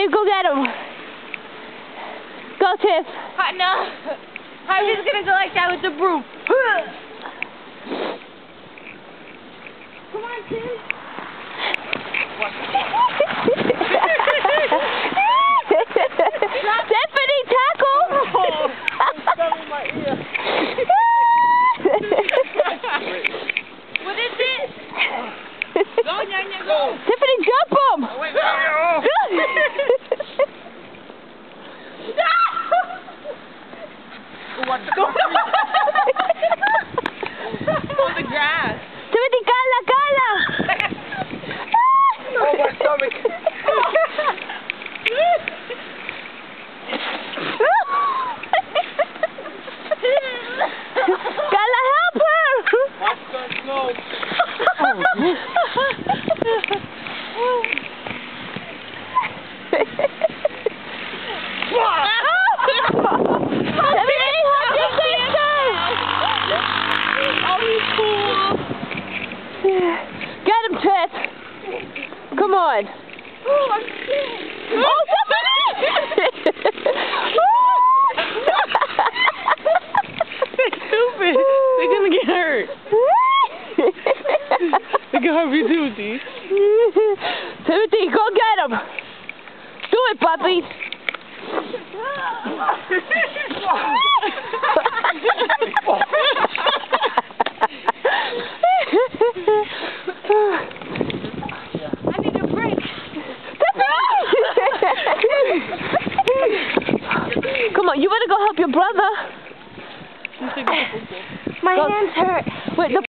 Tiff, go get him. Go, Tiff. No. I'm just gonna go like that with the broom. Come on, Tiff. Stephanie, tackle! Oh, it's stuck in my ear. What is it? Go, Nyanya, go. Tiffany, jump him! Oh, wait, no. What the fuck? On the grass. Tiffany, cala, cala! Oh, my stomach. Cala, help her! Watch the snow. Tiffany, help your sister! Oh, he's cool. Get him, Tiff! Come on! Oh, I'm sick. Oh, Tiffany! They're stupid. They're gonna get hurt. Look at Harvey Timothy. Timothy, go get him! Do it, puppy! I need a break. Come on, you better go help your brother. My Go. hands hurt. Wait, the